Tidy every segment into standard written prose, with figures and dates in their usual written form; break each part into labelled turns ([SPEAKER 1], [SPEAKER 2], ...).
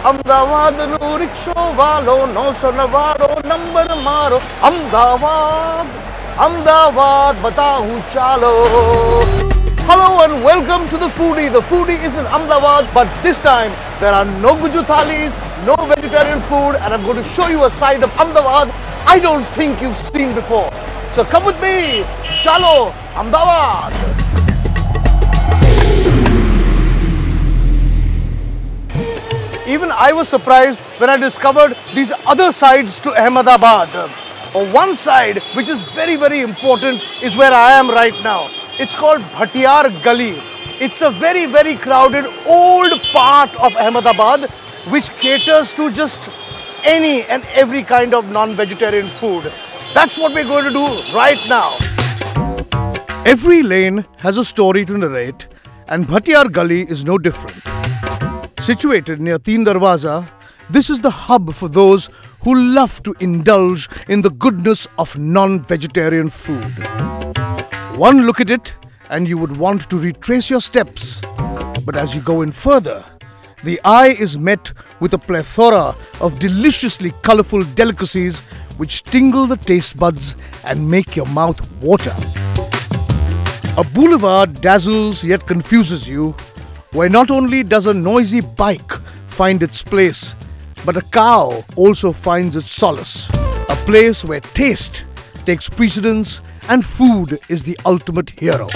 [SPEAKER 1] અમદાવાદનું રિક્ષો વાલો 999 નંબર મારો અમદાવાદ અમદાવાદ બતાવું ચાલો. Hello and welcome to the Foodie. The Foodie is in Ahmedabad, but this time there are no Guju thalis, no vegetarian food, and I'm going to show you a side of Ahmedabad I don't think you've seen before. So come with me. Chalo, Ahmedabad. Even I was surprised when I discovered these other sides to Ahmedabad. On one side, which is very, very important, is where I am right now. It's called Bhatiyar Gali. It's a very, very crowded old part of Ahmedabad which caters to just any and every kind of non-vegetarian food. That's what we're going to do right now. Every lane has a story to narrate, and Bhatiyar Gali is no different. Situated near Teen Darwaza, this is the hub for those who love to indulge in the goodness of non-vegetarian food. One look at it and you would want to retrace your steps. But as you go in further, the eye is met with a plethora of deliciously colorful delicacies which tingle the taste buds and make your mouth water. A boulevard dazzles yet confuses you, where not only does a noisy bike find its place, but a cow also finds its solace. A place where taste takes precedence and food is the ultimate hero.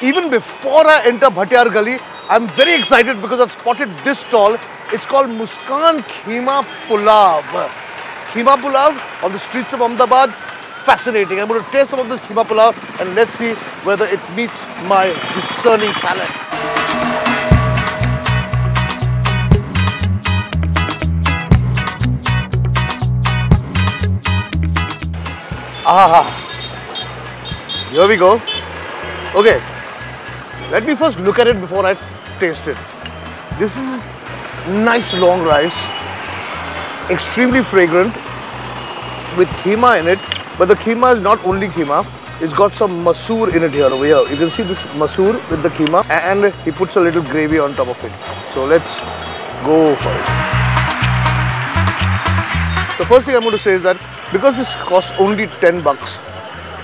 [SPEAKER 1] Even before I enter Bhatiyar Gali, I'm very excited because I've spotted this stall. It's called Muskan Keema Pulav. Keema Pulav on the streets of Ahmedabad. Fascinating. I'm going to taste some of this Keema Pulav and let's see whether it meets my discerning palate. Ah, here we go. Okay, let me first look at it before I taste it. This is nice long rice, extremely fragrant with keema in it. But the keema is not only keema, it's got some masoor in it here over here. You can see this masoor with the keema and he puts a little gravy on top of it. So let's go for it. The first thing I'm going to say is that because this costs only 10 bucks,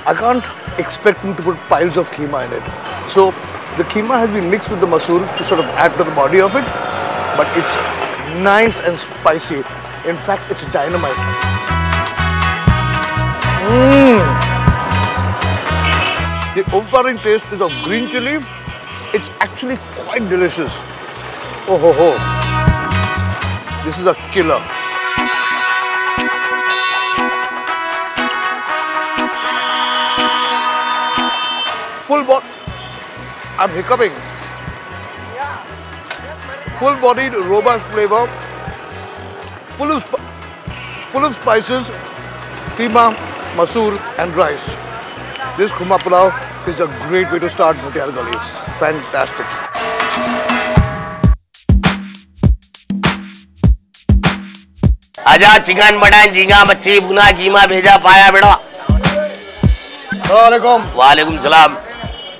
[SPEAKER 1] I can't expect him to put piles of keema in it. So the keema has been mixed with the masoor to sort of add to the body of it, but it's nice and spicy. In fact, it's dynamite. The overpowering taste is of green chili. It's actually quite delicious. Oh ho ho. This is a killer. I'm hiccuping. Full-bodied, robust flavor, full of spices, keema, masoor and rice. This Keema Pulav is a great way to start Bhatiyar Gali. Fantastic.
[SPEAKER 2] आजा chicken mutton झींगा मच्छी भुना कीमा भेजा पाया बेड़ा।
[SPEAKER 1] वालेकुम।
[SPEAKER 2] वालेकुम सलाम।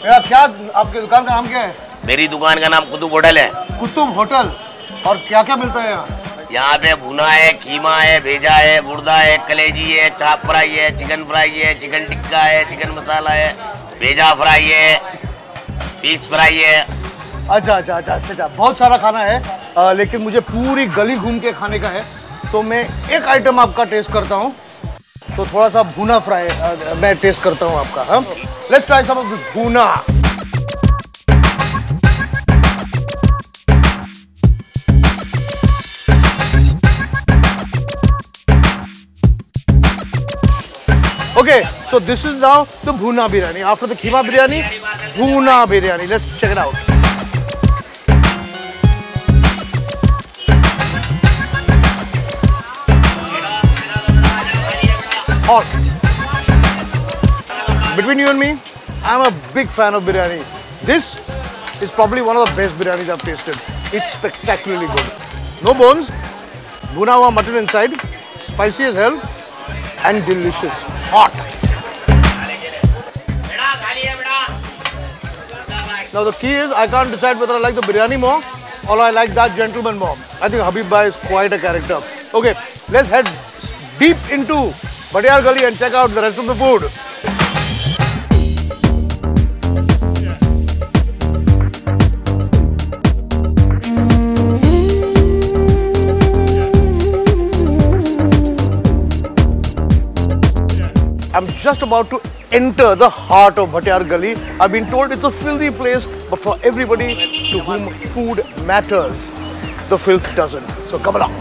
[SPEAKER 1] क्या आपकी दुकान का नाम क्या है?
[SPEAKER 2] मेरी दुकान का नाम कुतुब होटल है।
[SPEAKER 1] कुतुब होटल। और क्या क्या मिलता है यहाँ?
[SPEAKER 2] यहाँ पे भुना है, कीमा है, भेजा है, गुर्दा है, कलेजी है, चाप फ्राई है, चिकन फ्राई है, चिकन टिक्का है, चिकन मसाला है, भेजा फ्राई है, पीस फ्राई है। अच्छा, बहुत सारा खाना है, लेकिन मुझे पूरी गली घूम के खाने का है, तो मैं एक आइटम आपका टेस्ट करता हूँ। तो थोड़ा सा भुना फ्राई मैं टेस्ट करता हूँ आपका। हाँ, let's try some of this भुना। Okay, so this is now the bhuna biryani. After the keema biryani, bhuna biryani. Let's check it out. Hot. Between you and me, I'm a big fan of biryani. This is probably one of the best biryanis I've tasted. It's spectacularly good. No bones, bhuna hua mutton inside, spicy as hell, and delicious. Hot.
[SPEAKER 1] Now the key is I can't decide whether I like the biryani more or I like that gentleman more. I think Habib Bhai is quite a character. Okay, let's head deep into Bhatiyar Gali and check out the rest of the food. I'm just about to enter the heart of Bhatiyar Gali. I've been told it's a filthy place, but for everybody to whom food matters, the filth doesn't. So come along.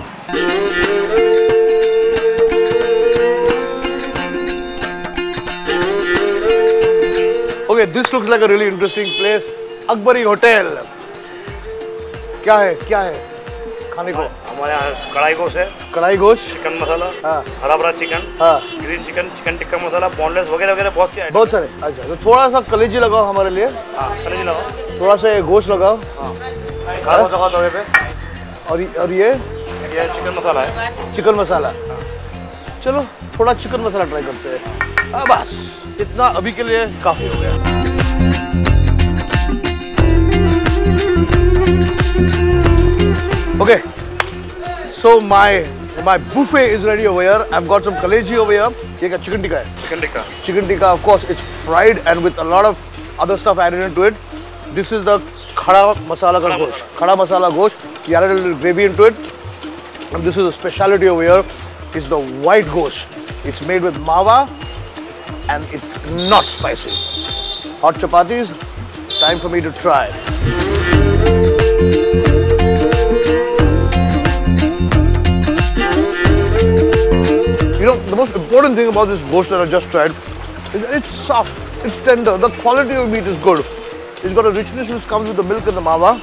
[SPEAKER 1] Okay, this looks like a really interesting place. Akbari Hotel. क्या है खाने को?
[SPEAKER 3] हमारे यहाँ कढ़ाई गोश्त है,
[SPEAKER 1] कढ़ाई गोश्त,
[SPEAKER 3] चिकन मसाला,
[SPEAKER 1] हाँ,
[SPEAKER 3] हरा भरा चिकन,
[SPEAKER 1] हाँ,
[SPEAKER 3] green chicken, chicken tikka masala, boneless वगैरह वगैरह बहुत से
[SPEAKER 1] बहुत सारे। अच्छा, तो थोड़ा सा कलेजी लगाओ हमारे लिए।
[SPEAKER 3] हाँ, कलेजी लगाओ।
[SPEAKER 1] थोड़ा सा गोश्त लगाओ।
[SPEAKER 3] हाँ, खाना लगाओ तवे पे।
[SPEAKER 1] और ये
[SPEAKER 3] चिकन मसाला है।
[SPEAKER 1] चिकन मसाला। चलो थोड़ा चिकन मसाला ट्राई करते हैं। बस इतना अभी के लिए काफी हो गया। Okay, so my buffet is ready over here. I've got some kaleji over here. ये क्या chicken tikka है?
[SPEAKER 3] Chicken tikka.
[SPEAKER 1] Chicken tikka, of course, it's fried and with a lot of other stuff added into it. This is the khada masala ka gosht. Khada masala gosht. You added a little gravy into it. And this is a speciality over here. It's the white gosht. It's made with mawa and it's not spicy. Hot chapatis. Time for me to try. You know, the most important thing about this gosht that I just tried is that it's soft, it's tender, the quality of meat is good. It's got a richness which comes with the milk and the mawa.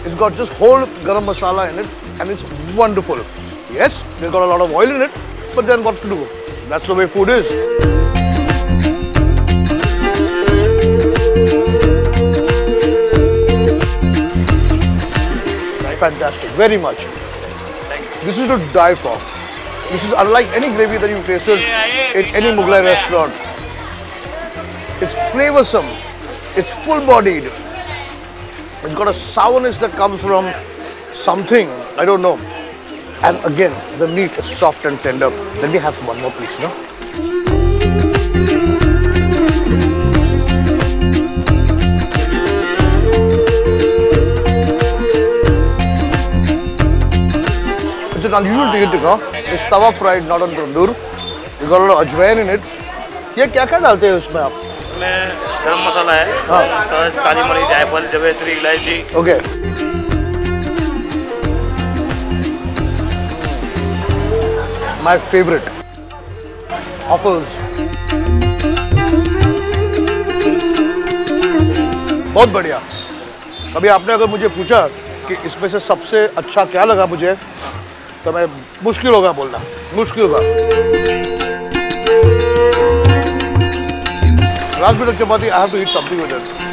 [SPEAKER 1] It's got just whole garam masala in it and it's wonderful. Yes, they've got a lot of oil in it, but then what to do? That's the way food is. Fantastic, very much. This is to die for. This is unlike any gravy that you've tasted in any Mughlai restaurant. It's flavoursome, it's full-bodied. It's got a sourness that comes from something, I don't know. And again, the meat is soft and tender. Let me have one more piece, no? It's an unusual chicken tikka. It's tawa fried, not on tandoor. You got a lot of ajwain in it. ये क्या क्या डालते हैं उसमें आप?
[SPEAKER 3] इसमें गरम मसाला है, काली मिर्च, जायफल, जवेत्री, इलायची।
[SPEAKER 1] Okay. My favorite. Offals. बहुत बढ़िया। अभी आपने अगर मुझे पूछा कि इसमें से सबसे अच्छा क्या लगा मुझे, तो मैं मुश्किल होगा बोलना, मुश्किल होगा। Last bit of chapati, I have to eat something with it.